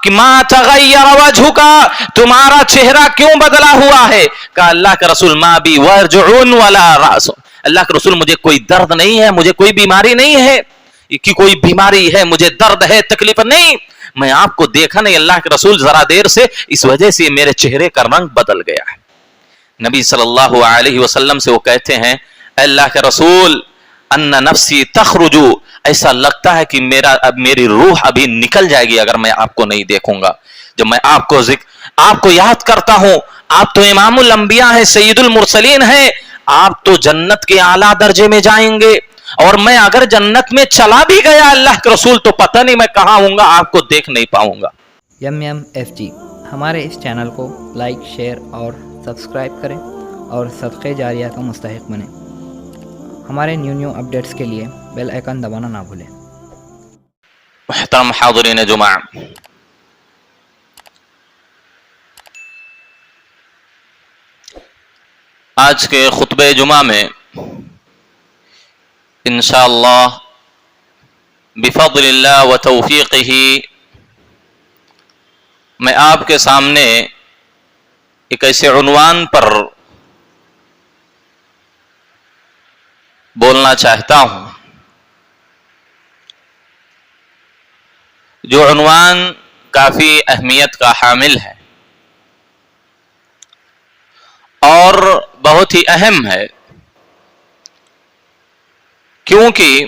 کہ ما تغیر وجھکا، تمہارا چہرہ کیوں بدلا ہوا ہے؟ کہا اللہ کے رسول ما بی وجع ولا راس، اللہ کے رسول مجھے کوئی درد نہیں ہے، مجھے کوئی بیماری نہیں ہے کہ کوئی بیماری ہے، مجھے درد ہے، تکلیف نہیں، میں آپ کو دیکھا نہیں اللہ کے رسول ذرا دیر سے، اس وجہ سے میرے چہرے کا رنگ بدل گیا ہے۔ نبی صلی اللہ علیہ وسلم سے وہ کہتے ہیں اے اللہ کے رسول ان نفسی تخرج، ایسا لگتا ہے کہ میری روح ابھی نکل جائے گی اگر میں آپ کو نہیں دیکھوں گا۔ جب میں آپ کو یاد کرتا ہوں، آپ تو امام الانبیاء ہیں، سید المرسلین ہیں، آپ تو جنت کے اعلیٰ درجے میں جائیں گے، اور میں اگر جنت میں چلا بھی گیا اللہ کے رسول تو پتہ نہیں میں کہاں ہوں گا، آپ کو دیکھ نہیں پاؤں گا۔ FG ہمارے اس چینل کو لائک، شیئر اور سبسکرائب کریں اور صدقے جاریہ کا مستحق بنیں۔ ہمارے نیو اپڈیٹس کے لیے بیل آئیکن دبانا نہ بھولیں۔ محترم حاضرین جمعہ، آج کے خطبہ جمعہ میں انشاءاللہ بفضل اللہ و توفیقہ میں آپ کے سامنے ایک ایسے عنوان پر بولنا چاہتا ہوں جو عنوان کافی اہمیت کا حامل ہے اور بہت ہی اہم ہے، کیونکہ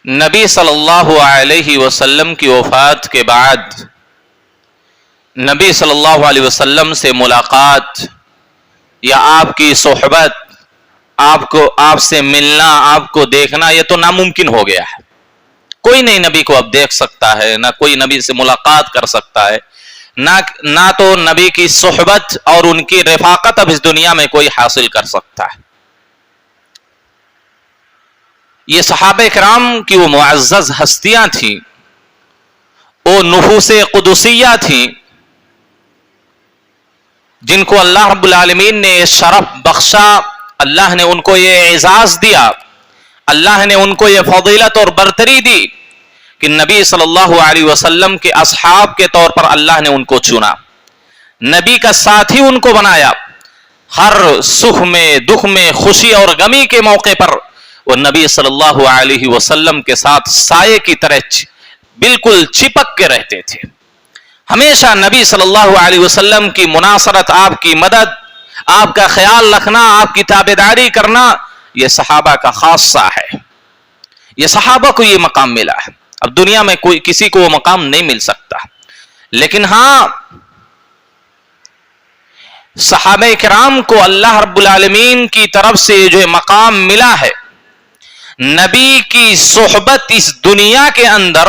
نبی صلی اللہ علیہ وسلم کی وفات کے بعد نبی صلی اللہ علیہ وسلم سے ملاقات یا آپ کی صحبت، آپ سے ملنا، آپ کو دیکھنا، یہ تو ناممکن ہو گیا ہے۔ کوئی نہیں نبی کو اب دیکھ سکتا ہے، نہ کوئی نبی سے ملاقات کر سکتا ہے، نہ تو نبی کی صحبت اور ان کی رفاقت اب اس دنیا میں کوئی حاصل کر سکتا ہے۔ یہ صحابہ کرام کی وہ معزز ہستیاں تھیں، وہ نفوس قدسیہ تھیں جن کو اللہ رب العالمین نے شرف بخشا، اللہ نے ان کو یہ اعزاز دیا، اللہ نے ان کو یہ فضیلت اور برتری دی کہ نبی صلی اللہ علیہ وسلم کے اصحاب کے طور پر اللہ نے ان کو چنا، نبی کا ساتھی ان کو بنایا، ہر سکھ میں، دکھ میں، خوشی اور غمی کے موقع پر وہ نبی صلی اللہ علیہ وسلم کے ساتھ سائے کی طرح بالکل چپک کے رہتے تھے۔ ہمیشہ نبی صلی اللہ علیہ وسلم کی مناصرت، آپ کی مدد، آپ کا خیال رکھنا، آپ کی تابعداری کرنا، یہ صحابہ کا خاصہ ہے۔ یہ صحابہ کو یہ مقام ملا ہے، اب دنیا میں کوئی کسی کو وہ مقام نہیں مل سکتا۔ لیکن ہاں، صحابہ کرام کو اللہ رب العالمین کی طرف سے جو مقام ملا ہے، نبی کی صحبت اس دنیا کے اندر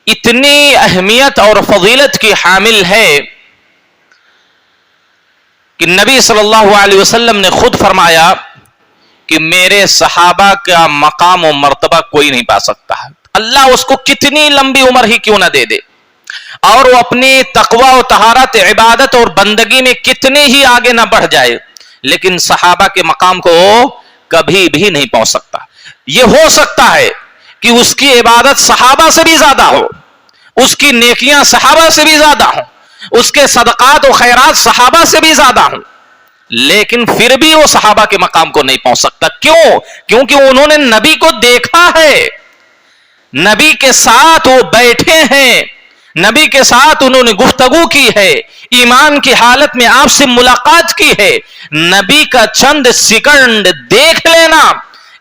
اتنی اہمیت اور فضیلت کی حامل ہے کہ نبی صلی اللہ علیہ وسلم نے خود فرمایا کہ میرے صحابہ کا مقام و مرتبہ کوئی نہیں پا سکتا ہے، اللہ اس کو کتنی لمبی عمر ہی کیوں نہ دے دے، اور وہ اپنی تقوی و طہارت، عبادت اور بندگی میں کتنے ہی آگے نہ بڑھ جائے، لیکن صحابہ کے مقام کو کبھی بھی نہیں پہنچ سکتا۔ یہ ہو سکتا ہے کہ اس کی عبادت صحابہ سے بھی زیادہ ہو، اس کی نیکیاں صحابہ سے بھی زیادہ ہوں، اس کے صدقات و خیرات صحابہ سے بھی زیادہ ہوں، لیکن پھر بھی وہ صحابہ کے مقام کو نہیں پہنچ سکتا۔ کیوں؟ کیونکہ انہوں نے نبی کو دیکھا ہے، نبی کے ساتھ وہ بیٹھے ہیں، نبی کے ساتھ انہوں نے گفتگو کی ہے، ایمان کی حالت میں آپ سے ملاقات کی ہے۔ نبی کا چند سیکنڈ دیکھ لینا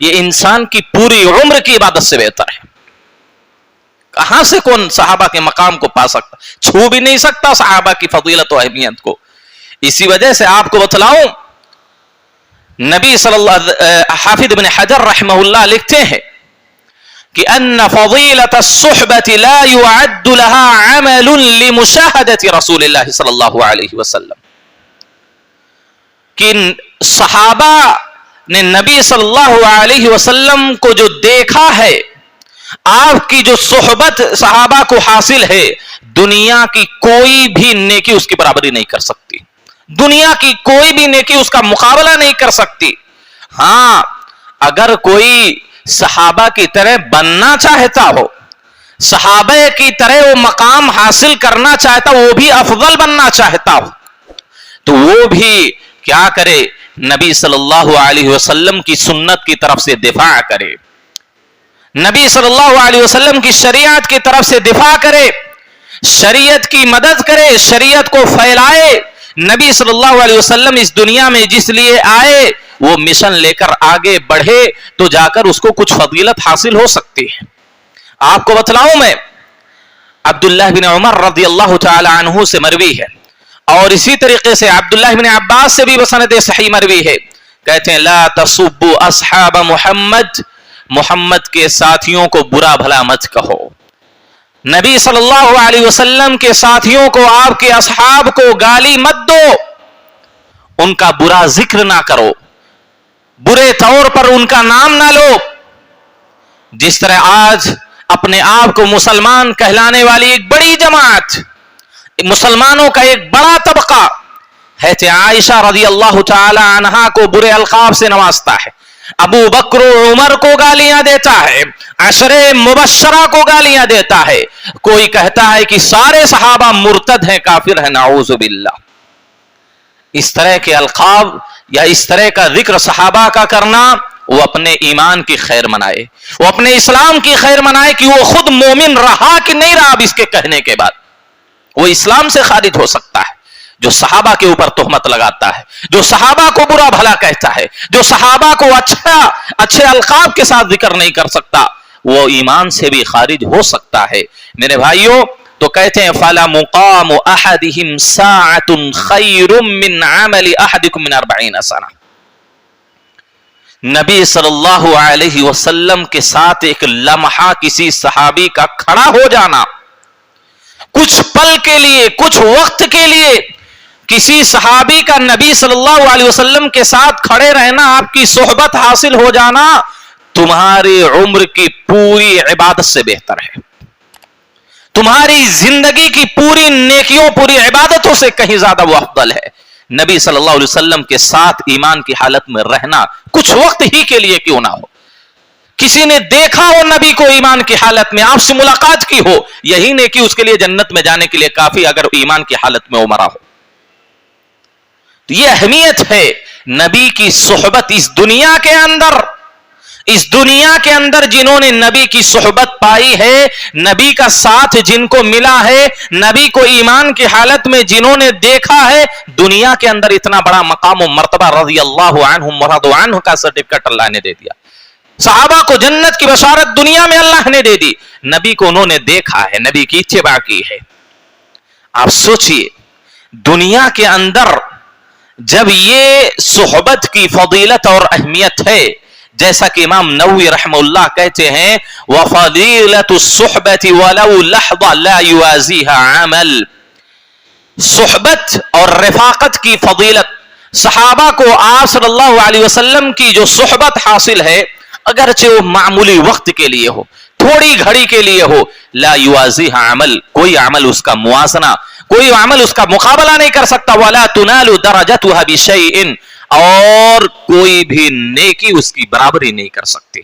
یہ انسان کی پوری عمر کی عبادت سے بہتر ہے۔ کہاں سے کون صحابہ کے مقام کو پا سکتا؟ چھو بھی نہیں سکتا صحابہ کی فضیلت و اہمیت کو۔ اسی وجہ سے آپ کو بتلاؤں، نبی صلی اللہ حافظ ابن حجر رحمہ اللہ لکھتے ہیں کہ ان فضیلت الصحبت لا يعد لها عمل لمشاہدت رسول اللہ صلی اللہ علیہ وسلم، کہ صحابہ نے نبی صلی اللہ علیہ وسلم کو جو دیکھا ہے، آپ کی جو صحبت صحابہ کو حاصل ہے، دنیا کی کوئی بھی نیکی اس کی برابری نہیں کر سکتی، دنیا کی کوئی بھی نیکی اس کا مقابلہ نہیں کر سکتی۔ ہاں، اگر کوئی صحابہ کی طرح بننا چاہتا ہو، सहाबे की तरह वो मकाम हासिल करना चाहता, वो भी अफजल बनना चाहता हो, तो वो भी क्या करे, नबी सल्लल्लाहु अलैहि वसल्लम की सुन्नत की तरफ से दिफा करे, नबी सल्लल्लाहु अलैहि वसल्लम की शरीयत की तरफ से दिफा करे, शरीयत की मदद करे, शरीयत को फैलाए। नबी सल्लल्लाहु अलैहि वसल्लम इस दुनिया में जिस लिए आए वो मिशन लेकर आगे बढ़े तो जाकर उसको कुछ फजीलत हासिल हो सकती है। आपको बतलाऊं मैं, अब्दुल्लाह बिन उमर रज़ियल्लाहु तआला अन्हु से मरवी है और इसी तरीके से अब्दुल्लाह बिन अब्बास से भी सनद सही मरवी है, कहते हैं ला तसुब्बु अस्हाब मुहम्मद, मोहम्मद के साथियों को बुरा भला मत कहो, नबी सल्लल्लाहु अलैहि वसल्लम के साथियों को, आपके असहाब को गाली मत दो, उनका बुरा जिक्र ना करो, बुरे तौर पर उनका नाम ना लो। जिस तरह आज अपने आप को मुसलमान कहलाने वाली एक बड़ी जमात, मुसलमानों का एक बड़ा तबका है, आयशा रज़ियल्लाहु तआला अन्हा को बुरे अलकाब से नवाजता है, अबू बकर उमर को गालियां देता है, अशरे मुबश्शरा को गालियां देता है, कोई कहता है कि सारे सहाबा मुर्तद हैं, काफिर हैं, नाऊज़ु बिल्लाह। इस तरह के अलकाब या इस तरह का जिक्र सहाबा का करना, वो अपने ईमान की खैर मनाए, वो अपने इस्लाम की खैर मनाए कि वो खुद मोमिन रहा कि नहीं रहा। अब इसके कहने के बाद वो इस्लाम से खारिज हो सकता है जो सहाबा के ऊपर तोहमत लगाता है, जो सहाबा को बुरा भला कहता है, जो सहाबा को अच्छे अलकाब के साथ जिक्र नहीं कर सकता, वो ईमान से भी खारिज हो सकता है। मेरे भाइयों, तो कहते हैं फला मुकाम अहदिहिम साअतुन खैरुम मिन अमल अहदिकुम मिन 40 सना। नबी सल्लल्लाहु अलैहि वसल्लम के साथ एक लम्हा किसी सहाबी का खड़ा हो जाना, कुछ पल के लिए, कुछ वक्त के लिए किसी सहाबी का नबी सल्लल्लाहु अलैहि वसल्लम के साथ खड़े रहना, आपकी सोहबत हासिल हो जाना, तुम्हारी उम्र की पूरी इबादत से बेहतर है, तुम्हारी जिंदगी की पूरी नेकियों, पूरी इबादतों से कहीं ज्यादा वो अफदल है। नबी सल्लल्लाहु अलैहि वसल्लम के साथ ईमान की हालत में रहना, कुछ वक्त ही के लिए क्यों ना हो, किसी ने देखा हो नबी को ईमान की हालत में, आपसे मुलाकात की हो, यही नेकी उसके लिए जन्नत में जाने के लिए काफी, अगर ईमान की हालत में वो मरा हो। तो ये अहमियत है नबी की सोहबत। इस दुनिया के अंदर जिन्होंने नबी की सोहबत पाई है, नबी का साथ जिनको मिला है, नबी को ईमान की हालत में जिन्होंने देखा है, दुनिया के अंदर इतना बड़ा मकाम और मर्तबा रज़ियल्लाहु अन्हुम व रज़ू अन्हु का सर्टिफिकेट अल्लाह ने दे दिया। सहाबा को जन्नत की बशारत दुनिया में अल्लाह ने दे दी, नबी को उन्होंने देखा है, नबी की इत्तिबा की है। आप सोचिए, दुनिया के अंदर जब ये सोहबत की फजीलत और अहमियत है, जैसा कि इमाम नववी रहमहुल्लाह कहते हैं, व फजीलतु सुहबति वलौ लहज़ा ला युवाज़ीहा अमल। सोहबत और रफाकत की फजीलत, सहाबा को आप सल्लल्लाहु अलैहि वसल्लम की जो सोहबत हासिल है, अगरचे वो मामूली वक्त के लिए हो, थोड़ी घड़ी के लिए हो, ला युवाज़ीहा अमल, कोई अमल उसका मुआसना, कोई अमल उसका मुकाबला नहीं कर सकता। वला तुनालु दरजतुहा बिशैइन, और कोई भी नेकी उसकी बराबरी नहीं कर सकती,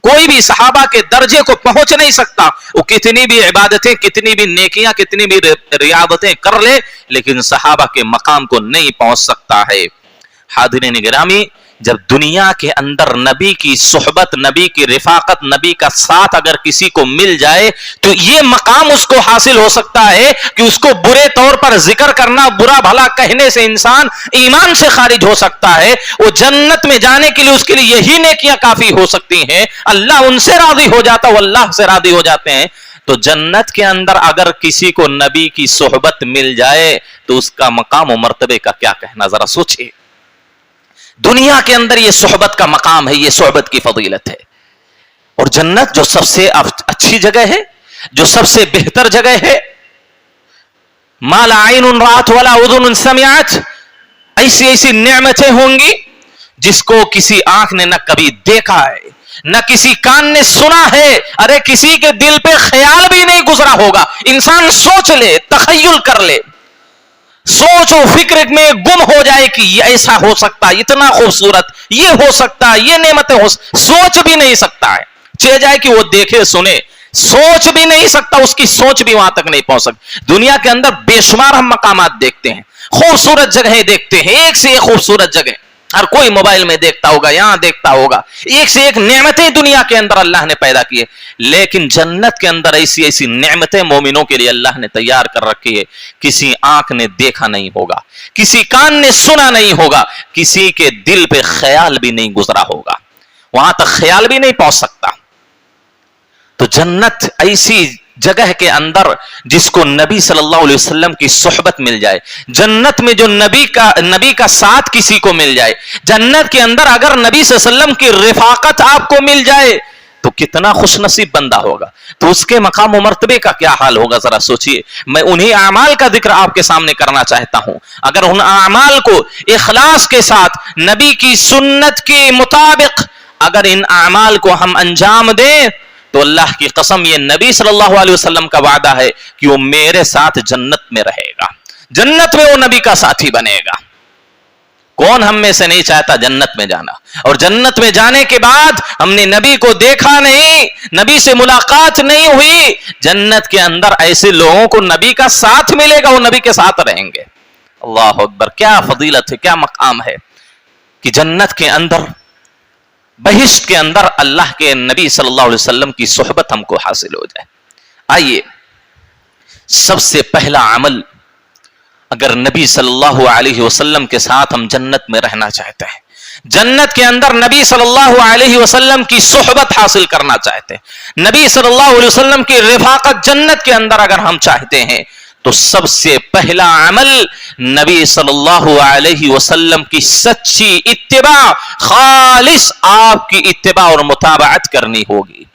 कोई भी सहाबा के दर्जे को पहुंच नहीं सकता। वो कितनी भी इबादतें, कितनी भी नेकियां, कितनी भी रियादतें कर ले, लेकिन सहाबा के मकाम को नहीं पहुंच सकता है। हाज़िरीन गिरामी, जब दुनिया के अंदर नबी की सोहबत, नबी की रिफाकत, नबी का साथ अगर किसी को मिल जाए, तो ये मकाम उसको हासिल हो सकता है कि उसको बुरे तौर पर जिक्र करना, बुरा भला कहने से इंसान ईमान से खारिज हो सकता है। वो जन्नत में जाने के लिए उसके लिए यही नेकियां काफी हो सकती हैं, अल्लाह उनसे राजी हो जाता, वो अल्लाह से राजी हो जाते हैं। तो जन्नत के अंदर अगर किसी को नबी की सोहबत मिल जाए तो उसका मकाम और मर्तबे का क्या कहना, जरा सोचिए। दुनिया के अंदर ये सोहबत का मकाम है, ये सोहबत की फजीलत है। और जन्नत जो सबसे अच्छी जगह है, जो सबसे बेहतर जगह है, मा ला आइनुन रात वला उज़ुनुन समिअत, ऐसी ऐसी नेमतें होंगी जिसको किसी आंख ने न कभी देखा है, न किसी कान ने सुना है, अरे किसी के दिल पे ख्याल भी नहीं गुजरा होगा। इंसान सोच ले, तखय्युल कर ले, सोच और फिक्र में गुम हो जाए कि ये ऐसा हो सकता, इतना खूबसूरत ये हो सकता, ये नेमतें हो, सोच भी नहीं सकता है। चाहे जाए कि वो देखे सुने, सोच भी नहीं सकता, उसकी सोच भी वहां तक नहीं पहुंच सकती। दुनिया के अंदर बेशुमार हम मकामात देखते हैं, खूबसूरत जगहें देखते हैं, एक से एक खूबसूरत जगह, हर कोई मोबाइल में देखता होगा, यहां देखता होगा, एक से एक नेमतें दुनिया के अंदर अल्लाह ने पैदा की है। लेकिन जन्नत के अंदर ऐसी ऐसी नेमतें मोमिनों के लिए अल्लाह ने तैयार कर रखी है, किसी आंख ने देखा नहीं होगा, किसी कान ने सुना नहीं होगा, किसी के दिल पे ख्याल भी नहीं गुजरा होगा, वहां तक ख्याल भी नहीं पहुंच सकता। तो जन्नत ऐसी जगह के अंदर जिसको नबी सल्लल्लाहु अलैहि वसल्लम की सोहबत मिल जाए, जन्नत में जो नबी का साथ किसी को मिल जाए, जन्नत के अंदर अगर नबी सल्लल्लाहु अलैहि वसल्लम की रिफाकत आपको मिल जाए तो कितना खुशनसीब बंदा होगा, तो उसके मकाम और मर्तबे का क्या हाल होगा, जरा सोचिए। मैं उन्हीं आमाल का जिक्र आपके सामने करना चाहता हूं। अगर उन आमाल को इखलास के साथ नबी की सुन्नत के मुताबिक अगर इन आमाल को हम अंजाम दें तो अल्लाह की कसम, ये नबी सल्लल्लाहु अलैहि वसल्लम का वादा है कि वो मेरे साथ जन्नत में रहेगा, जन्नत में वो नबी का साथी बनेगा। कौन हम में से नहीं चाहता जन्नत में जाना? और जन्नत में जाने के बाद हमने नबी को देखा नहीं, नबी से मुलाकात नहीं हुई, जन्नत के अंदर ऐसे लोगों को नबी का साथ मिलेगा, वो नबी के साथ रहेंगे। अल्लाह अकबर, क्या फजीलत है, क्या मकाम है कि जन्नत के अंदर, बहिश्त के अंदर अल्लाह के नबी सल्लल्लाहु अलैहि वसल्लम की सोहबत हमको हासिल हो जाए। आइए, सबसे पहला अमल, अगर नबी सल्लल्लाहु अलैहि वसल्लम के साथ हम जन्नत में रहना चाहते हैं, जन्नत के अंदर नबी सल्लल्लाहु अलैहि वसल्लम की सोहबत हासिल करना चाहते हैं, नबी सल्लल्लाहु अलैहि वसल्लम की रिफाकत जन्नत के अंदर अगर हम चाहते हैं, तो सबसे पहला अमल नबी सल्लल्लाहु अलैहि वसल्लम की सच्ची इत्तिबा, खालिस आपकी इत्तिबा और मुताबाअत करनी होगी।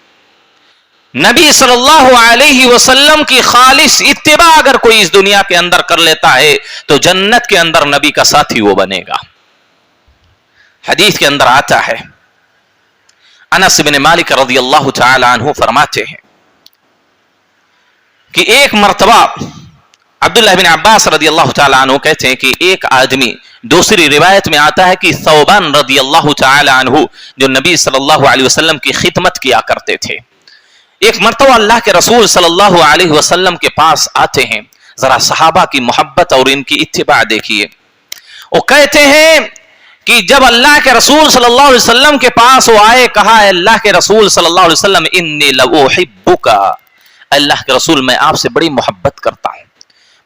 नबी सल्लल्लाहु अलैहि वसल्लम की खालिस इत्तिबा अगर कोई इस दुनिया के अंदर कर लेता है तो जन्नत के अंदर नबी का साथी वो बनेगा। हदीस के अंदर आता है, अनस बिन मालिक रज़ियल्लाहु तआला अन्हु फरमाते हैं कि एक मर्तबा अब्दुल्लाह बिन अब्बास रज़ियल्लाहु तआला अन्हु कहते हैं कि एक आदमी, दूसरी रिवायत में आता है कि सौबान रज़ियल्लाहु तआला अन्हु जो नबी सल्लल्लाहु अलैहि वसल्लम की खिदमत किया करते थे, एक मर्तबा अल्लाह के रसूल सल्लल्लाहु अलैहि वसल्लम के पास आते हैं। जरा सहाबा की मोहब्बत और इनकी इत्तिबा देखिए। वो कहते हैं कि जब अल्लाह के रसूल सल्लल्लाहु अलैहि वसल्लम के पास वो आए, कहा, अल्लाह के रसूल सल्लल्लाहु अलैहि वसल्लम, इन्नी लउहिब्बुका, अल्लाह के रसूल मैं आपसे बड़ी मोहब्बत करता हूं,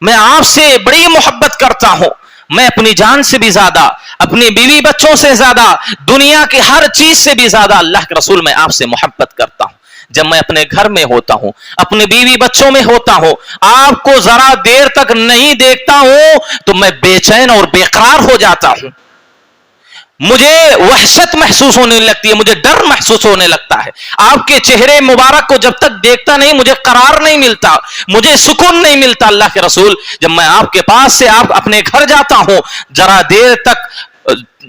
मैं आपसे बड़ी मोहब्बत करता हूं, मैं अपनी जान से भी ज्यादा, अपनी बीवी बच्चों से ज्यादा, दुनिया की हर चीज से भी ज्यादा अल्लाह के रसूल मैं आपसे मोहब्बत करता हूं। जब मैं अपने घर में होता हूं, अपने बीवी बच्चों में होता हूं, आपको जरा देर तक नहीं देखता हूं तो मैं बेचैन और बेकरार हो जाता हूं, मुझे वहशत महसूस होने लगती है, मुझे डर महसूस होने लगता है। आपके चेहरे मुबारक को जब तक देखता नहीं मुझे करार नहीं मिलता, मुझे सुकून नहीं मिलता। अल्लाह के रसूल, जब मैं आपके पास से आप अपने घर जाता हूं, जरा देर तक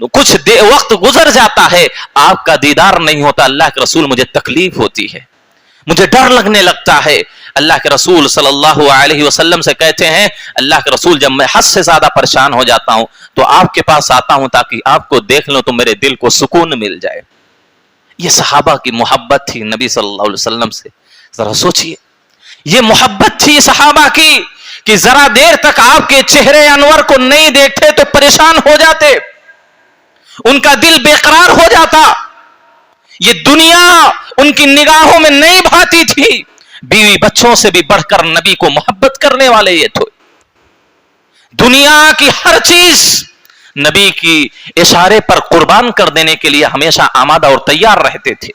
कुछ वक्त गुजर जाता है, आपका दीदार नहीं होता, अल्लाह के रसूल मुझे तकलीफ होती है, मुझे डर लगने लगता है। अल्लाह के रसूल सल्लल्लाहु अलैहि वसल्लम से कहते हैं, अल्लाह के रसूल जब मैं हद से ज्यादा परेशान हो जाता हूं तो आपके पास आता हूं ताकि आपको देख लो तो मेरे दिल को सुकून मिल जाए। ये सहाबा की मोहब्बत थी नबी सल्लल्लाहु अलैहि वसल्लम से। जरा सोचिए, ये मोहब्बत थी सहाबा की कि जरा देर तक आपके चेहरे अनवर को नहीं देखते तो परेशान हो जाते, उनका दिल बेकरार हो जाता, ये दुनिया उनकी निगाहों में नहीं भाती थी। बीवी बच्चों से भी बढ़कर नबी को मोहब्बत करने वाले ये थे। दुनिया की हर चीज नबी की इशारे पर कुर्बान कर देने के लिए हमेशा आमादा और तैयार रहते थे।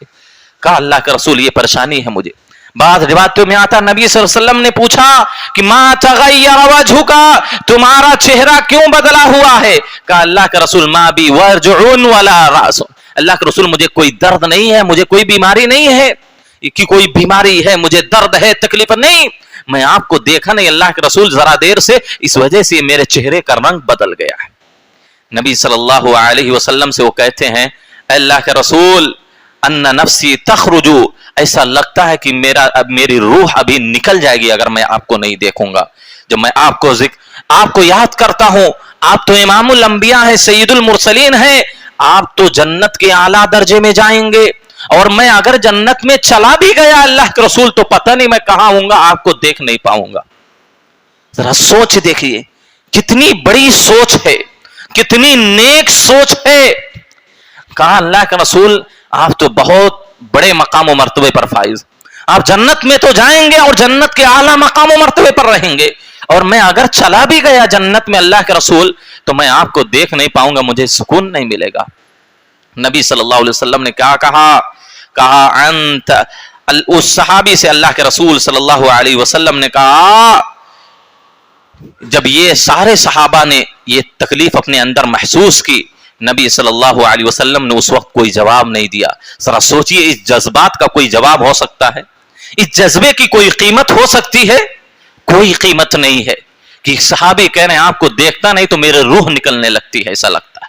कहा, अल्लाह के रसूल ये परेशानी है मुझे। बाद रिवायतों में आता, नबी सल्लल्लाहु अलैहि वसल्लम ने पूछा कि मा तगय्यर वजहुका, तुम्हारा चेहरा क्यों बदला हुआ है? कहा, अल्लाह के रसूल, मा बी वजउन वला रास, अल्लाह के रसूल मुझे कोई दर्द नहीं है, मुझे कोई बीमारी नहीं है कि कोई बीमारी है, मुझे दर्द है, तकलीफ नहीं, मैं आपको देखा नहीं अल्लाह के रसूल जरा देर से, इस वजह से मेरे चेहरे का रंग बदल गया है। नबी सल्लल्लाहु अलैहि वसल्लम से वो कहते हैं, अल्लाह के रसूल, अन्ना नफ्सी तखरुजु, ऐसा लगता है कि मेरी रूह अभी निकल जाएगी अगर मैं आपको नहीं देखूंगा। जब मैं आपको याद करता हूं, आप तो इमामुल अंबिया हैं, सय्यदुल मुरसलीन हैं, आप तो जन्नत के आला दर्जे में जाएंगे, और मैं अगर जन्नत में चला भी गया अल्लाह के रसूल तो पता नहीं मैं कहां हूंगा, आपको देख नहीं पाऊंगा। जरा सोच देखिए, कितनी बड़ी सोच है, कितनी नेक सोच है। कहा अल्लाह के रसूल आप तो बहुत बड़े मकाम और मर्तबे पर फाइज, आप जन्नत में तो जाएंगे और जन्नत के आला मकाम और मर्तबे पर रहेंगे, और मैं अगर चला भी गया जन्नत में अल्लाह के रसूल तो मैं आपको देख नहीं पाऊंगा, मुझे सुकून नहीं मिलेगा। नबी सल्लल्लाहु अलैहि वसल्लम ने क्या कहा? कहा अंत, उस सहाबी से अल्लाह के रसूल सल्लल्लाहु अलैहि वसल्लम ने कहा, जब ये सारे सहाबा ने ये तकलीफ अपने अंदर महसूस की, नबी सल्लल्लाहु अलैहि वसल्लम ने उस वक्त कोई जवाब नहीं दिया। जरा सोचिए, इस जज्बात का कोई जवाब हो सकता है? इस जज्बे की कोई कीमत हो सकती है? कोई कीमत नहीं है कि सहाबी कह रहे हैं आपको देखता नहीं तो मेरे रूह निकलने लगती है, ऐसा लगता है।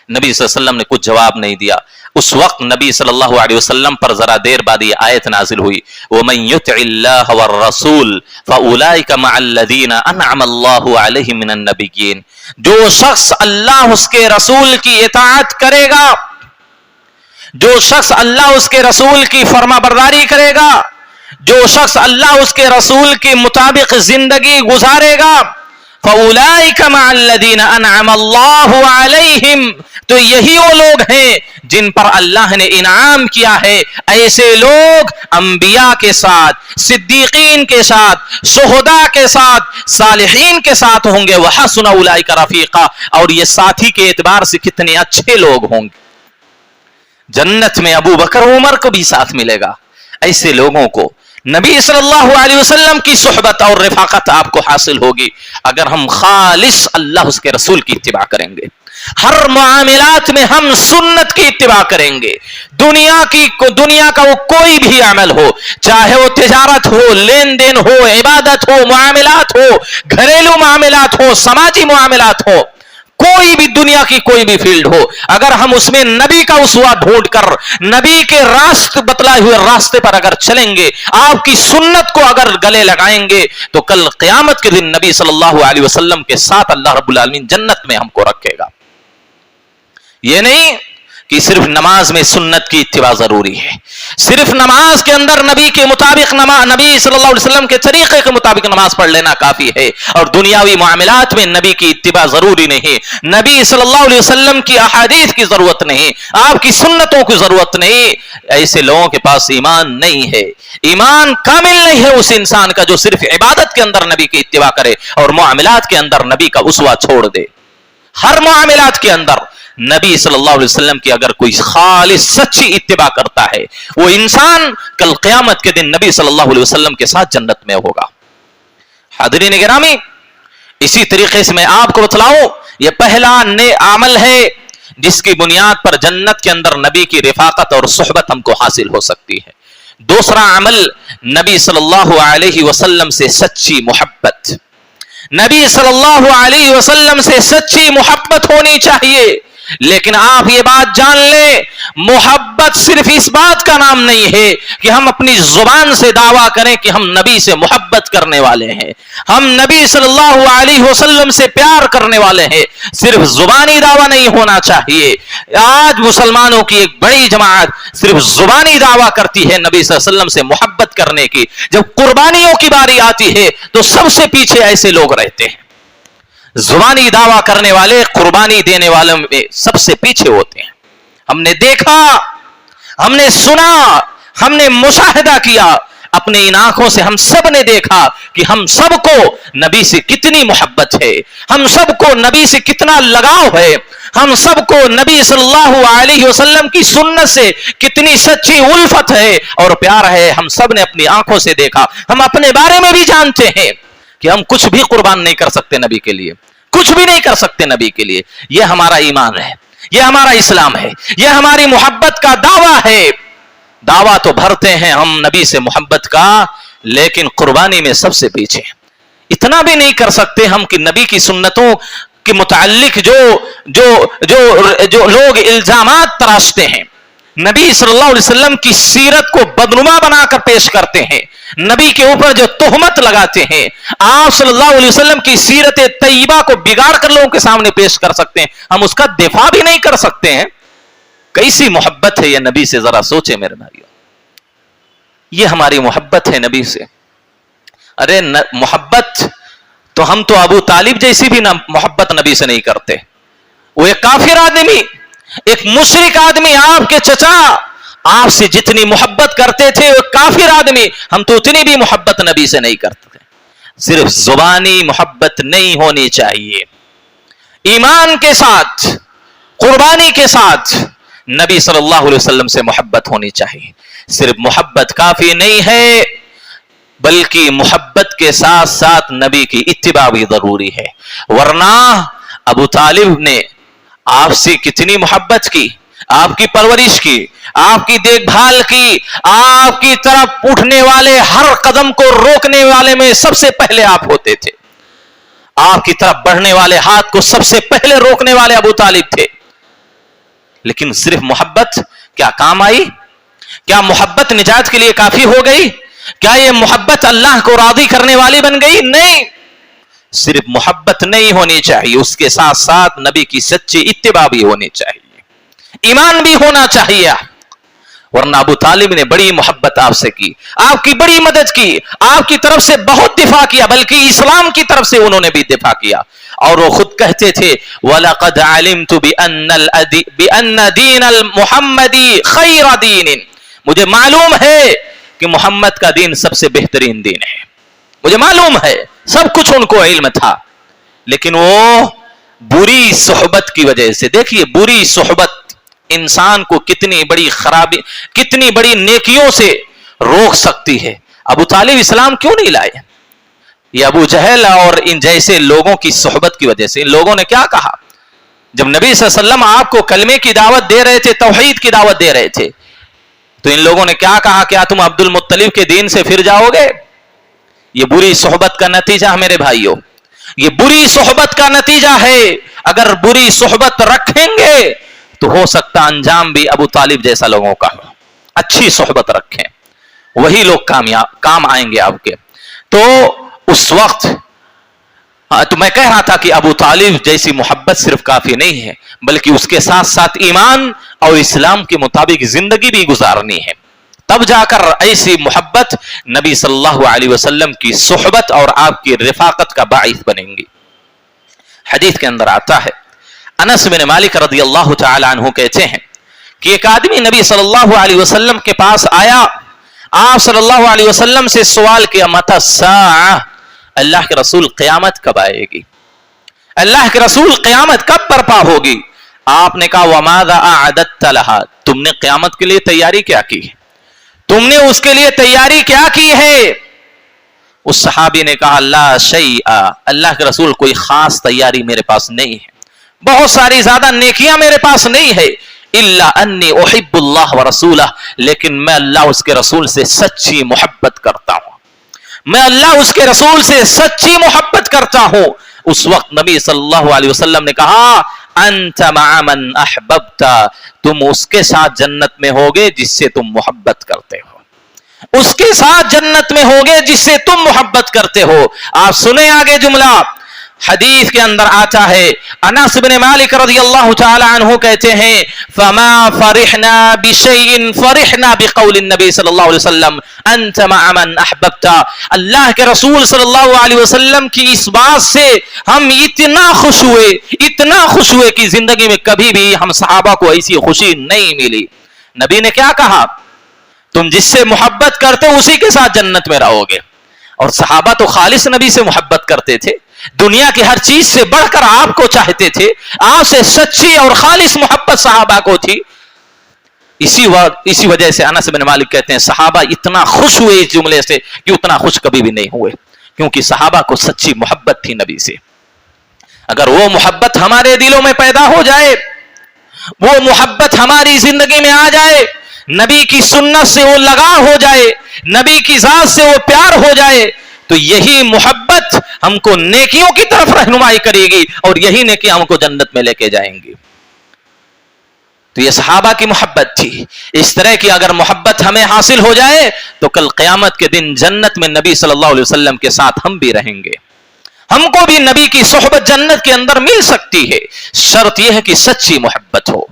नबी सल्लल्लाहु अलैहि वसल्लम ने कुछ जवाब नहीं दिया। उस वक्त नबी सल्लल्लाहु अलैहि वसल्लम पर जरा देर बाद ये आयत नाजिल हुई, वमन युतिइल्लाह वर रसूल फउलाइका मअल्लज़ीना अनअम अल्लाहु अलैहिम मिनन नबिय्यीन। जो शख्स अल्लाह उसके रसूल की इताअत करेगा, जो शख्स अल्लाह उसके रसूल की फरमाबरदारी करेगा, जो शख्स अल्लाह उसके रसूल के मुताबिक जिंदगी गुजारेगा, फउलाइका मअल्लज़ीना अनअम अल्लाहु अलैहिम, तो यही वो लोग हैं जिन पर अल्लाह ने इनाम किया है। ऐसे लोग अंबिया के साथ, सिद्दीकीन के साथ, शुहदा के साथ, सालिहीन के साथ होंगे। वहसुन उलाइका रफीका, और ये साथी के एतबार से कितने अच्छे लोग होंगे। जन्नत में अबू बकर उमर को भी साथ मिलेगा। ऐसे लोगों को नबी सल्लल्लाहु अलैहि वसल्लम की सुहबत और रफाकत आपको हासिल होगी अगर हम खालिस अल्लाह उसके रसूल की इत्तिबा करेंगे। हर मामलात में हम सुन्नत की इत्तिबा करेंगे। दुनिया का वो कोई भी अमल हो, चाहे वो तिजारत हो, लेन देन हो, इबादत हो, मामलात हो, घरेलू मामलात हो, समाजी मामलात हो, कोई भी दुनिया की कोई भी फील्ड हो, अगर हम उसमें नबी का उसवा ढूंढ कर नबी के रास्ते बतलाए हुए रास्ते पर अगर चलेंगे, आपकी सुन्नत को अगर गले लगाएंगे, तो कल क़यामत के दिन नबी सल्लल्लाहु अलैहि वसल्लम के साथ अल्लाह रब्बुल आलमीन जन्नत में हमको रखेगा। ये नहीं कि सिर्फ नमाज में सुन्नत की इत्तिबा जरूरी है, सिर्फ नमाज के अंदर नबी के मुताबिक नबी सल्लल्लाहु अलैहि वसल्लम के तरीके के मुताबिक नमाज पढ़ लेना काफी है, और दुनियावी मामलात में नबी की इत्तिबा जरूरी नहीं। नबी सल्लल्लाहु अलैहि वसल्लम की अहादीस की जरूरत नहीं, आपकी सुन्नतों की जरूरत नहीं। ऐसे लोगों के पास ईमान नहीं है, ईमान कामिल नहीं है उस इंसान का जो सिर्फ इबादत के अंदर नबी की इत्तिबा करे और मामलात के अंदर नबी का उसवा छोड़ दे। हर मामलात के अंदर नबी सल्लल्लाहु अलैहि वसल्लम की अगर कोई खालिस सच्ची इत्तिबा करता है, वो इंसान कल क़यामत के दिन नबी सल्लल्लाहु अलैहि वसल्लम के साथ जन्नत में होगा। हाज़रीन गिरामी, इसी तरीके से मैं आपको बतलाऊं, ये पहला अमल है जिसकी बुनियाद पर जन्नत के अंदर नबी की रिफाकत और सुहबत हमको हासिल हो सकती है। दूसरा अमल, नबी सल्लल्लाहु अलैहि वसल्लम से सच्ची मोहब्बत। नबी सल्लल्लाहु अलैहि वसल्लम से सच्ची मोहब्बत होनी चाहिए। लेकिन आप ये बात जान लें, मोहब्बत सिर्फ इस बात का नाम नहीं है कि हम अपनी जुबान से दावा करें कि हम नबी से मोहब्बत करने वाले हैं, हम नबी सल्लल्लाहु अलैहि वसल्लम से प्यार करने वाले हैं। सिर्फ जुबानी दावा नहीं होना चाहिए। आज मुसलमानों की एक बड़ी जमात सिर्फ जुबानी दावा करती है नबी सल्लल्लाहु अलैहि वसल्लम से मोहब्बत करने की, जब कुर्बानियों की बारी आती है तो सबसे पीछे ऐसे लोग रहते हैं। जुबानी दावा करने वाले कुर्बानी देने वालों में सबसे पीछे होते हैं। हमने देखा, हमने सुना, हमने मुशाहिदा किया, अपनी इन आंखों से हम सब ने देखा कि हम सबको नबी से कितनी मोहब्बत है, हम सबको नबी से कितना लगाव है, हम सबको नबी सल्लल्लाहु अलैहि वसल्लम की सुन्नत से कितनी सच्ची उल्फत है और प्यार है। हम सब ने अपनी आंखों से देखा। हम अपने बारे में भी जानते हैं कि हम कुछ भी कुर्बान नहीं कर सकते नबी के लिए, कुछ भी नहीं कर सकते नबी के लिए। यह हमारा ईमान है, यह हमारा इस्लाम है, यह हमारी मोहब्बत का दावा है। दावा तो भरते हैं हम नबी से मोहब्बत का, लेकिन कुर्बानी में सबसे पीछे। इतना भी नहीं कर सकते हम कि नबी की सुन्नतों के मुताल्लिक जो लोग इल्जामात तराशते हैं, नबी सल्लल्लाहु अलैहि वसल्लम की सीरत को बदनुमा बनाकर पेश करते हैं, नबी के ऊपर जो तोहमत लगाते हैं, आप सल्लल्लाहु अलैहि वसल्लम की सीरत तैयबा को बिगाड़ कर लोगों के सामने पेश कर सकते हैं, हम उसका दिफा भी नहीं कर सकते हैं। कैसी मोहब्बत है ये नबी से, जरा सोचे मेरे भाइयों। ये हमारी मोहब्बत है नबी से। अरे मोहब्बत तो हम तो अबू तालिब जैसी भी ना मोहब्बत नबी से नहीं करते। वो एक काफिर आदमी, एक मुशरिक आदमी, आपके चचा आपसे जितनी मोहब्बत करते थे वो काफिर आदमी, हम तो उतनी भी मोहब्बत नबी से नहीं करते। सिर्फ जुबानी मोहब्बत नहीं होनी चाहिए, ईमान के साथ, कुर्बानी के साथ नबी सल्लल्लाहु अलैहि वसल्लम से मोहब्बत होनी चाहिए। सिर्फ मोहब्बत काफी नहीं है, बल्कि मोहब्बत के साथ साथ नबी की इत्तिबा भी जरूरी है। वरना अबू तालिब ने आपसे कितनी मोहब्बत की, आपकी परवरिश की, आपकी देखभाल की, आपकी तरफ उठने वाले हर कदम को रोकने वाले में सबसे पहले आप होते थे, आपकी तरफ बढ़ने वाले हाथ को सबसे पहले रोकने वाले अबू तालिब थे। लेकिन सिर्फ मोहब्बत क्या काम आई? क्या मोहब्बत निजात के लिए काफी हो गई? क्या यह मोहब्बत अल्लाह को राजी करने वाली बन गई? नहीं, सिर्फ मोहब्बत नहीं होनी चाहिए, उसके साथ साथ नबी की सच्ची इत्तिबा भी होनी चाहिए, ईमान भी होना चाहिए। वरना अबू तालिब ने बड़ी मोहब्बत आपसे की, आपकी बड़ी मदद की, आपकी तरफ से बहुत दिफा किया, बल्कि इस्लाम की तरफ से उन्होंने भी दिफा किया। और वो खुद कहते थे, वलक़द अलिमतु बिअन्न दीनल मुहम्मदी खैर दीन, मुझे मालूम है कि मोहम्मद का दीन सबसे बेहतरीन दीन है, मुझे मालूम है, सब कुछ उनको इल्म था। लेकिन वो बुरी सोहबत की वजह से, देखिए बुरी सोहबत इंसान को कितनी बड़ी खराबी, कितनी बड़ी नेकियों से रोक सकती है। अबू तालिब इस्लाम क्यों नहीं लाए? ये अबू जहल और इन जैसे लोगों की सोहबत की वजह से। इन लोगों ने क्या कहा जब नबी सल्लल्लाहु अलैहि वसल्लम आपको कलमे की दावत दे रहे थे, तौहीद की दावत दे रहे थे, तो इन लोगों ने क्या कहा, क्या तुम अब्दुल मुत्तलिब के दीन से फिर जाओगे? ये बुरी सोहबत का नतीजा है मेरे भाइयों, ये बुरी सोहबत का नतीजा है। अगर बुरी सोहबत रखेंगे तो हो सकता अंजाम भी अबू तालिब जैसा लोगों का हो। अच्छी सोहबत रखें, वही लोग काम आएंगे आपके। तो उस वक्त तो मैं कह रहा था कि अबू तालिब जैसी मोहब्बत सिर्फ काफी नहीं है, बल्कि उसके साथ साथ ईमान और इस्लाम के मुताबिक जिंदगी भी गुजारनी है। तब जाकर ऐसी मोहब्बत नबी सल्लल्लाहु अलैहि वसल्लम की सोहबत और आपकी रिफाकत का बाइस बनेंगी। हदीस के अंदर आता है, अनस बिन मालिक रदियल्लाहु तआला अन्हु कहते हैं कि एक आदमी नबी सल्लल्लाहु अलैहि वसल्लम के पास आया, आप सल्लल्लाहु अलैहि वसल्लम से सवाल किया, मता साआ, अल्लाह के रसूल क़यामत कब आएगी? अल्लाह के रसूल क़यामत कब बर्पा होगी? आपने कहा, वमाज़ा अअदत्त लहा, तुमने क़यामत के लिए तैयारी क्या की है? तुमने उसके लिए तैयारी क्या की है? उस सहाबी ने कहा, ला शैआ, अल्लाह के रसूल कोई खास तैयारी मेरे पास नहीं है, बहुत सारी ज्यादा नेकियां मेरे पास नहीं है, इल्ला अन्नी उहिब्बुल्लाह व रसूलह, लेकिन मैं अल्लाह उसके रसूल से सच्ची मोहब्बत करता हूं, मैं अल्लाह उसके रसूल से सच्ची मोहब्बत करता हूं। उस वक्त नबी सल्लल्लाहु अलैहि वसल्लम ने कहा, अंत मअ मन अहबब्ता, तुम उसके साथ जन्नत में होगे जिससे तुम मोहब्बत करते हो, उसके साथ जन्नत में होगे जिससे तुम मोहब्बत करते हो। आप सुने आगे जुमला, हदीस के अंदर आता है, अनस बिन मालिक रज़ियल्लाहु तआला अन्हु कहते हैं, फमा फरिहना बिशैइन फरिहना बिक़ौलि नबी सल्लल्लाहु अलैहि वसल्लम अंत मअ मन अहबब्ता, अल्लाह के रसूल सल्लल्लाहु अलैहि वसल्लम की इस बात से हम इतना खुश हुए कि जिंदगी में कभी भी हम सहाबा को ऐसी खुशी नहीं मिली। नबी ने क्या कहा, तुम जिससे मोहब्बत करते हो उसी के साथ जन्नत में रहोगे। और सहाबा तो खालिस नबी से मोहब्बत करते थे, दुनिया की हर चीज से बढ़कर आपको चाहते थे, आपसे सच्ची और खालिस मोहब्बत सहाबा को थी। इसी वजह से अनस बिन मालिक कहते हैं, सहाबा इतना खुश हुए इस जुमले से कि उतना खुश कभी भी नहीं हुए, क्योंकि सहाबा को सच्ची मोहब्बत थी नबी से। अगर वो मोहब्बत हमारे दिलों में पैदा हो जाए, वो मोहब्बत हमारी जिंदगी में आ जाए, नबी की सुन्नत से वो लगाव हो जाए, नबी की जात से वो प्यार हो जाए, तो यही मोहब्बत हमको नेकियों की तरफ रहनुमाई करेगी और यही नेकियां हमको जन्नत में लेके जाएंगी। तो ये सहाबा की मोहब्बत थी। इस तरह की अगर मोहब्बत हमें हासिल हो जाए तो कल क़यामत के दिन जन्नत में नबी सल्लल्लाहु अलैहि वसल्लम के साथ हम भी रहेंगे, हमको भी नबी की सोहबत जन्नत के अंदर मिल सकती है। शर्त यह है कि सच्ची मोहब्बत हो।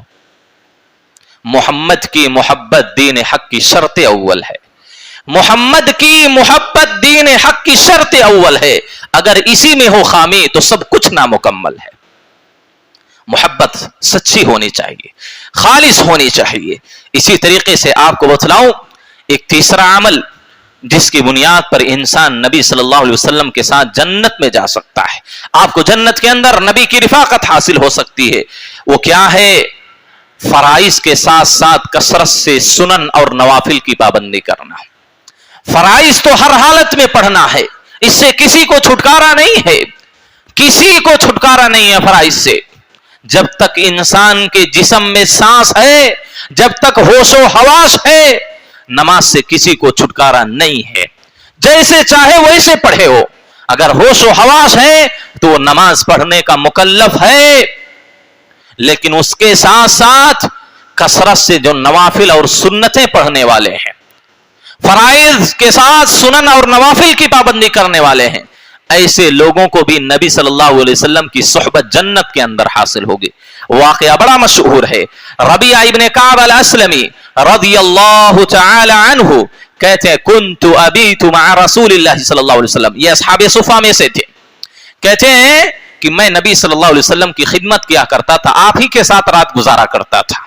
मोहम्मद की मोहब्बत दीन हक की शर्त अव्वल है। मोहम्मद की मोहब्बत दीन हक की शर्त अव्वल है। अगर इसी में हो खामी तो सब कुछ नामुकम्मल है। मोहब्बत सच्ची होनी चाहिए, खालिस होनी चाहिए। इसी तरीके से आपको बतलाऊं एक तीसरा अमल जिसकी बुनियाद पर इंसान नबी सल्लल्लाहु अलैहि वसल्लम के साथ जन्नत में जा सकता है, आपको जन्नत के अंदर नबी की रिफाकत हासिल हो सकती है। वो क्या है? फराइज के साथ साथ कसरत से सुनन और नवाफिल की पाबंदी करना। फराइज तो हर हालत में पढ़ना है, इससे किसी को छुटकारा नहीं है, किसी को छुटकारा नहीं है फराइज से। जब तक इंसान के जिस्म में सांस है, जब तक होशो हवास है, नमाज से किसी को छुटकारा नहीं है। जैसे चाहे वैसे पढ़े हो, अगर होशो हवास है तो वो नमाज पढ़ने का मुकल्लफ है। लेकिन उसके साथ साथ कसरत से जो नवाफिल और सुन्नतें पढ़ने वाले हैं, फराइज के साथ सुनन और नवाफिल की पाबंदी करने वाले हैं, ऐसे लोगों को भी नबी सल्लल्लाहु अलैहि वसल्लम की सोहबत जन्नत के अंदर हासिल होगी। वाकया बड़ा मशहूर है। रबिया इब्न काब अल अस्लमी रदियल्लाहु तआला अन्हु कहते हैं कुन्तु अबीतु मअ रसूलिल्लाहि सल्लल्लाहु अलैहि वसल्लम, ये असहाबे सुफा में से थे। कहते हैं कि मैं नबी सल्लल्लाहु अलैहि वसल्लम की खिदमत किया करता था, आप ही के साथ रात गुजारा करता था।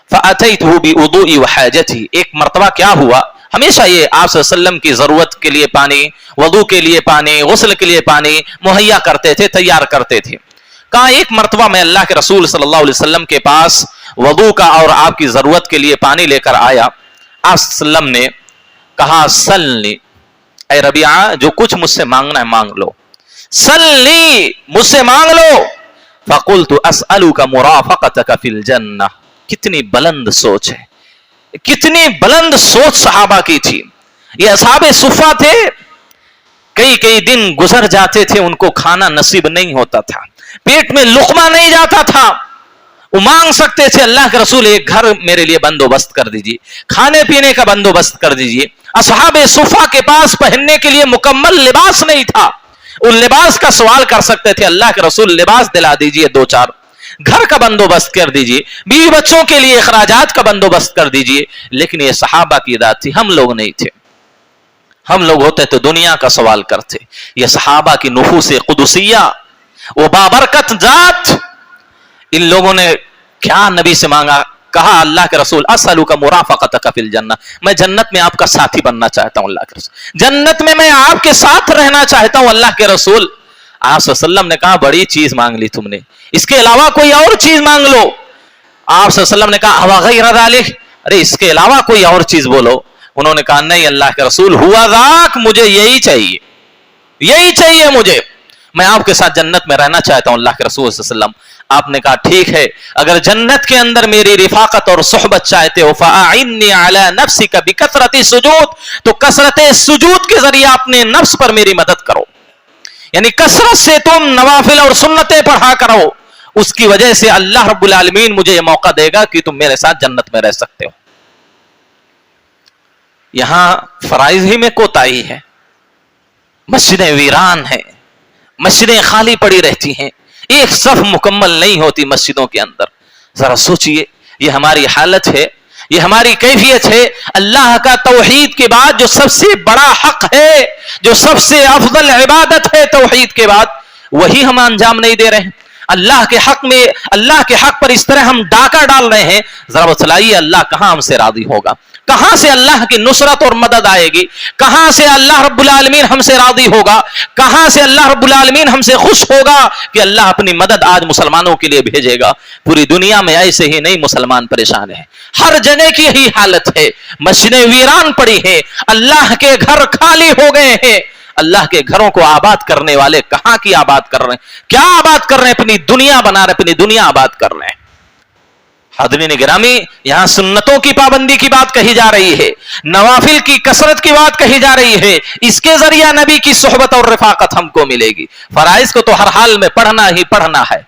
फअतैतुहु बिउदुई व हाजती, एक मर्तबा क्या हुआ, हमेशा ये आप सल्लल्लाहु अलैहि वसल्लम की जरूरत के लिए पानी, वजू के लिए पानी, गुस्ल के लिए पानी मुहैया करते थे, तैयार करते थे। कहा एक मर्तबा मैं अल्लाह के रसूल सल्लल्लाहु अलैहि वसल्लम के पास वजू का और आपकी जरूरत के लिए पानी लेकर आया। आप सल्लम ने कहा सल्ली, ऐ रबिया जो कुछ मुझसे मांगना है मांग लो, सल्ली मुझसे मांग लो। फकुल्तु असअलुका मुराफकतका फिल जन्नह, कितनी बुलंद सोच है, कितनी बुलंद सोच सहाबा की थी। ये असहाबे सुफा थे, कई कई दिन गुजर जाते थे, उनको खाना नसीब नहीं होता था, पेट में लुकमा नहीं जाता था। वो मांग सकते थे अल्लाह के रसूल एक घर मेरे लिए बंदोबस्त कर दीजिए, खाने पीने का बंदोबस्त कर दीजिए। असहाबे सुफा के पास पहनने के लिए मुकम्मल लिबास नहीं था, उन लिबास का सवाल कर सकते थे अल्लाह के रसूल लिबास दिला दीजिए, दो चार घर का बंदोबस्त कर दीजिए, बीवी बच्चों के लिए अखराजात का बंदोबस्त कर दीजिए। लेकिन ये सहाबा की अदा थी, हम लोग नहीं थे। हम लोग होते तो दुनिया का सवाल करते। ये सहाबा की नुफूस कुदसिया, वो बाबरकत जात, इन लोगों ने क्या नबी से मांगा, कहा अल्लाह के रसूल असअलुका मुराफकतका फिल जन्नह, मैं जन्नत में आपका साथी बनना चाहता हूं अल्लाह के रसूल, जन्नत में मैं आपके साथ रहना चाहता हूं अल्लाह के रसूल। आप सल्लम ने कहा बड़ी चीज मांग ली तुमने, इसके अलावा कोई और चीज मांग लो। आप सल्लम ने कहा हवा गैर ज़ालिक, अरे इसके अलावा कोई और चीज बोलो। उन्होंने कहा नहीं अल्लाह के रसूल हुआ ज़ाक, मुझे यही चाहिए, यही चाहिए मुझे, मैं आपके साथ जन्नत में रहना चाहता हूं अल्लाह के रसूल सल्लम। आपने कहा ठीक है, अगर जन्नत के अंदर मेरी रिफाकत और सोहबत चाहते हो फ़अइन्नी अला नफ्सिका बिकसरति सुजूद, तो कसरत सुजूद के जरिए अपने नफ्स पर मेरी मदद करो, यानी कसरत से तुम नवाफिल और सुन्नतें पढ़ा करो। उसकी वजह से अल्लाह रब्बुल आलमीन मुझे यह मौका देगा कि तुम मेरे साथ जन्नत में रह सकते हो। यहां फराइज ही में कोताही है, मस्जिदें वीरान है, मस्जिदें खाली पड़ी रहती हैं, एक सफ मुकम्मल नहीं होती मस्जिदों के अंदर। जरा सोचिए, ये हमारी हालत है, ये हमारी कैफियत है। अल्लाह का तौहीद के बाद जो सबसे बड़ा हक है, जो सबसे अफजल इबादत है तौहीद के बाद, वही हम अंजाम नहीं दे रहे हैं। अल्लाह के हक में, अल्लाह के हक पर इस तरह हम डाका डाल रहे हैं। जरा बतलाइए अल्लाह कहां हमसे राजी होगा, कहां से अल्लाह की नुसरत और मदद आएगी, कहां से अल्लाह रब्बुल आलमीन हमसे राजी होगा, कहां से अल्लाह रब्बुल आलमीन हमसे खुश होगा कि अल्लाह अपनी मदद आज मुसलमानों के लिए भेजेगा। पूरी दुनिया में ऐसे ही नहीं मुसलमान परेशान है, हर जगह की यही हालत है। मस्जिदें वीरान पड़ी हैं, अल्लाह के घर खाली हो गए हैं। अल्लाह के घरों को आबाद करने वाले कहां की आबाद कर रहे हैं, क्या आबाद कर रहे हैं, अपनी दुनिया बना रहे, अपनी दुनिया आबाद कर रहे हैं। हाज़रीन गिरामी, यहां सुन्नतों की पाबंदी की बात कही जा रही है, नवाफिल की कसरत की बात कही जा रही है, इसके जरिए नबी की सोहबत और रिफाकत हमको मिलेगी। फराइज को तो हर हाल में पढ़ना ही पढ़ना है,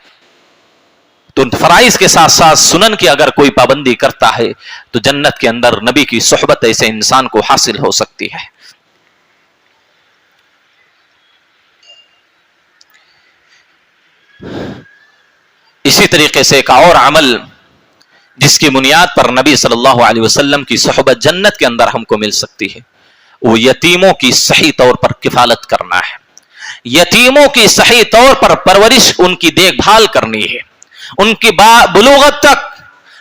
तो फराइज के साथ साथ सुनन की अगर कोई पाबंदी करता है तो जन्नत के अंदर नबी की सोहबत ऐसे इंसान को हासिल हो सकती है। इसी तरीके से एक और अमल जिसकी बुनियाद पर नबी सल्लल्लाहु अलैहि वसल्लम की सोहबत जन्नत के अंदर हमको मिल सकती है, वो यतीमों की सही तौर पर किफालत करना है, यतीमों की सही तौर पर परवरिश, उनकी देखभाल करनी है, उनकी बुलूगत तक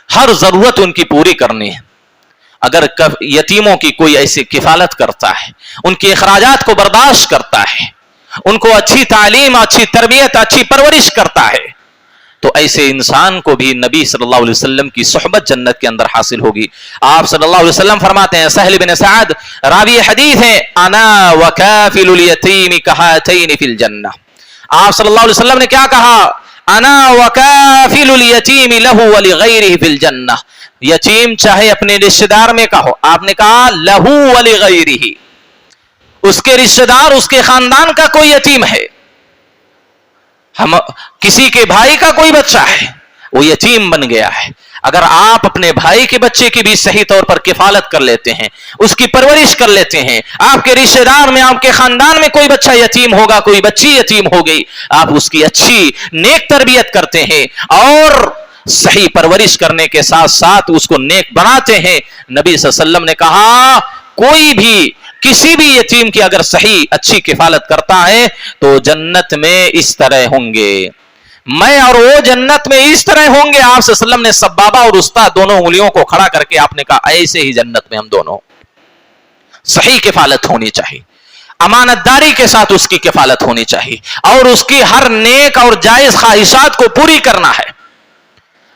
हर जरूरत उनकी पूरी करनी है। अगर यतीमों की कोई ऐसी किफालत करता है, उनके अखराजात को बर्दाश्त करता है, उनको अच्छी तालीम, अच्छी तरबियत, अच्छी परवरिश करता है, तो ऐसे इंसान को भी नबी सल्लल्लाहु अलैहि वसल्लम की सोहबत जन्नत के अंदर हासिल होगी। आप सल्लल्लाहु अलैहि वसल्लम फरमाते हैं, सहल बिन सअद रावी हदीस है, अना व काफिलुल यतीम कहातैन फिल जन्नह। आप सल्लल्लाहु अलैहि वसल्लम ने क्या कहा? अना व काफिलुल यतीम लहू व लिगैरिही फिल जन्नह। यतीम चाहे अपने रिश्तेदार में का हो, आपने कहा लहू व लिगैरिही, उसके रिश्तेदार, उसके खानदान का कोई यतीम है, हम किसी के भाई का कोई बच्चा है, वो यतीम बन गया है। अगर आप अपने भाई के बच्चे की भी सही तौर पर किफालत कर लेते हैं, उसकी परवरिश कर लेते हैं, आपके रिश्तेदार में, आपके खानदान में कोई बच्चा यतीम होगा, कोई बच्ची यतीम हो गई, आप उसकी अच्छी नेक तरबियत करते हैं और सही परवरिश करने के साथ साथ उसको नेक बनाते हैं। नबी सल्लल्लाहु अलैहि वसल्लम ने कहा, कोई भी किसी भी यतीम की अगर सही अच्छी किफालत करता है तो जन्नत में इस तरह होंगे, मैं और वो जन्नत में इस तरह होंगे। आप सल्लल्लाहु अलैहि वसल्लम ने सब्बाबा और उस्ता दोनों उंगलियों को खड़ा करके आपने कहा, ऐसे ही जन्नत में हम दोनों। सही किफालत होनी चाहिए, अमानतदारी के साथ उसकी किफालत होनी चाहिए और उसकी हर नेक और जायज ख्वाहिशात को पूरी करना है।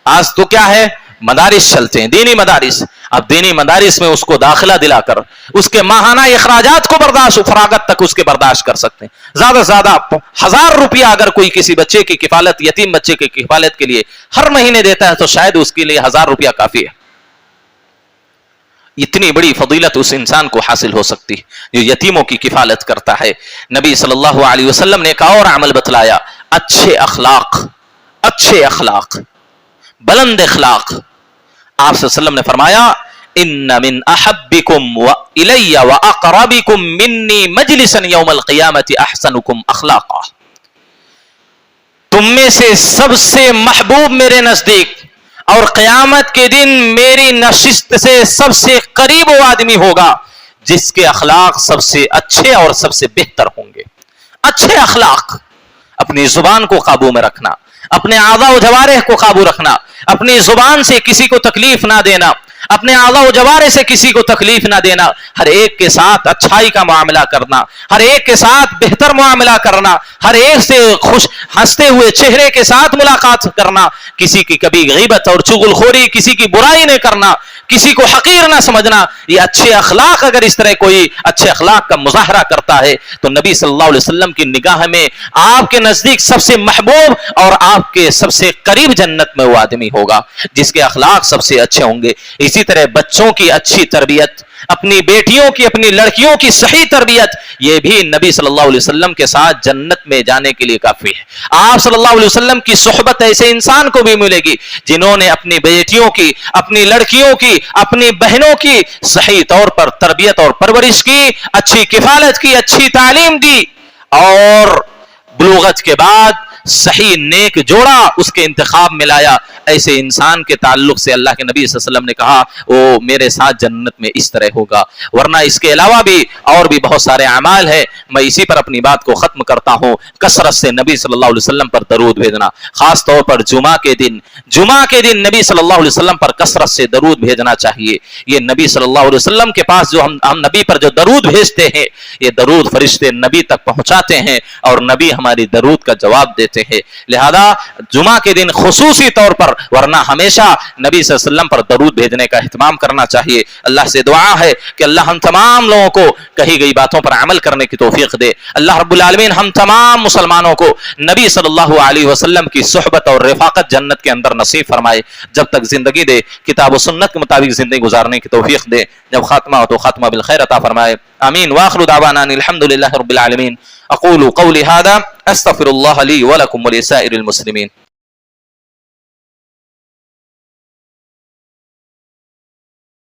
आज तो क्या है, मदारिस चलते हैं, दीनी मदारिस। अब दीनी मदारिस में उसको दाखिला दिलाकर उसके माहाना अखराजात को बर्दाश्त, फरागत तक उसके बर्दाश्त कर सकते हैं। ज्यादा से ज्यादा 1000 रुपया अगर कोई किसी बच्चे की किफालत, यतीम बच्चे की किफालत के लिए हर महीने देता है तो शायद उसके लिए 1000 रुपया काफी है। इतनी बड़ी फजीलत उस इंसान को हासिल हो सकती है जो यतीमों की किफालत करता है। नबी सल्लल्लाहु अलैहि वसल्लम ने एक और अमल बतलाया, अच्छे अखलाक, अच्छे अखलाक, बुलंद अखलाक। आप सल्लल्लाहु अलैहि वसल्लम ने फरमाया, इन्न मिन अहब्बिकुम व इलैया व अक़रबिकुम मिन्नी मजलिसन यौमल क़ियामति अहसनुकुम अखलाक़ा। तुम में से सबसे महबूब मेरे नजदीक और क़यामत के दिन मेरी नशिस्त से सबसे करीब वो आदमी होगा जिसके अखलाक सबसे अच्छे और सबसे बेहतर होंगे। अच्छे अखलाक, अपनी जुबान को काबू में रखना, अपने आज़ा व जवारिह को काबू रखना, अपनी जुबान से किसी को तकलीफ ना देना, अपने आज़ा व जवारिह से किसी को तकलीफ ना देना, हर एक के साथ अच्छाई का मामला करना, हर एक के साथ बेहतर मामला करना, हर एक से खुश हंसते हुए चेहरे के साथ मुलाकात करना, किसी की कभी गीबत और चुगलखोरी, किसी की बुराई नहीं करना, किसी को हकीर ना समझना। ये अच्छे अखलाक, अगर इस तरह कोई अच्छे अखलाक का मुजाहरा करता है तो नबी सल्लल्लाहु अलैहि वसल्लम की निगाह में आपके नजदीक सबसे महबूब और आपके सबसे करीब जन्नत में वो आदमी होगा जिसके अखलाक सबसे अच्छे होंगे। इसी तरह बच्चों की अच्छी तरबियत, अपनी बेटियों की, अपनी लड़कियों की सही तरबियत, ये भी नबी सल्लल्लाहु अलैहि वसल्लम के साथ जन्नत में जाने के लिए काफी है। आप सल्लल्लाहु अलैहि वसल्लम की सोहबत ऐसे इंसान को भी मिलेगी जिन्होंने अपनी बेटियों की, अपनी लड़कियों की, अपनी बहनों की सही तौर पर तरबियत और परवरिश की, अच्छी किफालत की, अच्छी तालीम दी और बुलूगत के बाद सही नेक जोड़ा उसके इंतखाब में लाया। ऐसे इंसान के ताल्लुक से अल्लाह के नबी सल्लल्लाहु अलैहि वसल्लम ने कहा, वो मेरे साथ जन्नत में इस तरह होगा। वरना इसके अलावा भी और भी बहुत सारे अमाल है। मैं इसी पर अपनी बात को खत्म करता हूँ। कसरत से नबी सल्लल्लाहु अलैहि वसल्लम पर दरूद भेजना, खास तौर पर जुमा के दिन नबी सल्लल्लाहु अलैहि वसल्लम पर कसरत से दरूद भेजना चाहिए। ये नबी सल्लल्लाहु अलैहि वसल्लम के पास जो हम नबी पर जो दरूद भेजते हैं, ये दरूद फरिश्ते नबी तक पहुंचाते हैं और नबी हमारी दरूद का जवाब देते हैं। लिहाजा जुमा के दिन खुसूसी तौर पर, वरना हमेशा नबी सल्लल्लाहु अलैहि वसल्लम पर दरूद भेजने का एहतमाम करना चाहिए। अल्लाह से दुआ है कि अल्लाह हम तमाम लोगों को कही गई बातों पर अमल करने की तौफीक दे। अल्लाह रब्बुल आलमीन हम तमाम मुसलमानों को नबी सल्लल्लाहु अलैहि वसल्लम की सोहबत और रफाकत जन्नत के अंदर नसीब फरमाए। जब तक जिंदगी दे किताब व सुन्नत के मुताबिक जिंदगी गुजारने की तौफीक दे। जब खात्मा हो तो खात्मा बिल खैर अता फरमाए। आमीन। व आखिरु दावाना अल्हम्दुलिल्लाहि रब्बिल आलमीन। अक़ूलु क़ौली हाज़ा अस्तग़फिरुल्लाह ली व लकुम व लिसाइरिल मुस्लिमीन।